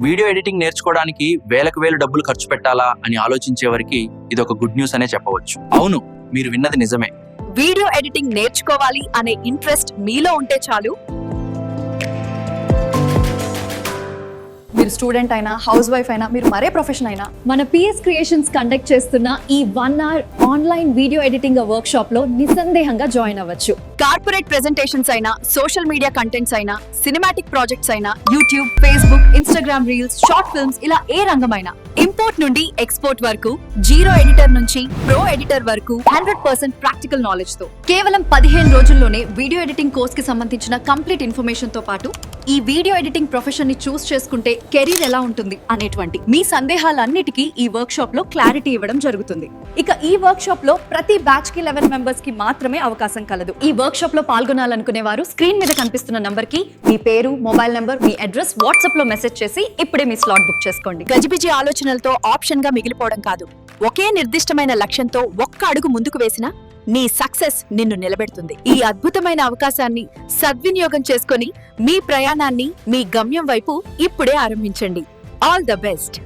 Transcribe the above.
Video editing నేర్చుకోవడానికి వేలకు వేలు డబ్బులు ఖర్చు పెట్టాలా అని ఆలోచించేవారికి ఇది ఒక గుడ్ న్యూస్ అనే చెప్పవచ్చు. అవును, మీరు విన్నది నిజమే. వీడియో ఎడిటింగ్ నేర్చుకోవాలి అనే ఇంట్రెస్ట్ మీలో ఉంటే చాలు. మీరు స్టూడెంట్ అయినా, హౌస్ వైఫ్ అయినా, మీరు మరే ప్రొఫెషన్ అయినా, మన PS క్రియేషన్స్ కండక్ట్ చేస్తున్న ఈ 1 hour online video editing work shop లో నిస్సందేహంగా జాయిన్ అవ్వచ్చు. కార్పొరేట్ ప్రెజెంటేషన్స్ అయినా, సోషల్ మీడియా కంటెంట్స్ అయినా, సినిమాటిక్ ప్రాజెక్ట్స్ అయినా, YouTube, Facebook, Instagram reels, short films, ఇలా ఏ రంగమైనా, ఇంపోర్ట్ నుండి ఎక్స్పోర్ట్ వరకు, జీరో ఎడిటర్ నుంచి ప్రో ఎడిటర్ వరకు 100% ప్రాక్టికల్ నాలెడ్జ్ తో కేవలం 15 రోజుల్లోనే వీడియో ఎడిటింగ్ కోర్స్ కి సంబంధించిన కంప్లీట్ ఇన్ఫర్మేషన్ తో పాటు ఈ వీడియో ఎడిటింగ్ ప్రొఫెషన్ ని చూస్ చేసుకుంటే కెరీర్ ఎలా ఉంటుంది అనేటువంటి మీ సందేహాలన్నిటికీ ఈ వర్క్ షాప్ లో క్లారిటీ ఇవ్వడం జరుగుతుంది. ఇక ఈ వర్క్ షాప్ లో ప్రతి బ్యాచ్ కి 11 మెంబర్స్ కి మాత్రమే అవకాశం కలదు. ఈ వర్క్ షాప్ లో పాల్గొనాలనుకునే వారు స్క్రీన్ మీద కనిపిస్తున్న నంబర్ కి మీ పేరు, మొబైల్ నంబర్, మీ అడ్రస్ వాట్సాప్ లో మెసేజ్ చేసి ఇప్పుడే మీ స్లాట్ బుక్ చేసుకోండి. గజిబిజి ఆలోచనలతో ఆప్షన్ గా మిగిలిపోవడం కాదు, ఒకే నిర్దిష్టమైన లక్ష్యంతో ఒక్క అడుగు ముందుకు వేసినా నీ సక్సెస్ నిన్ను నిలబెడుతుంది. ఈ అద్భుతమైన అవకాశాన్ని సద్వినియోగం చేసుకొని మీ ప్రయాణాన్ని మీ గమ్యం వైపు ఇప్పుడే ఆరంభించండి. All the best.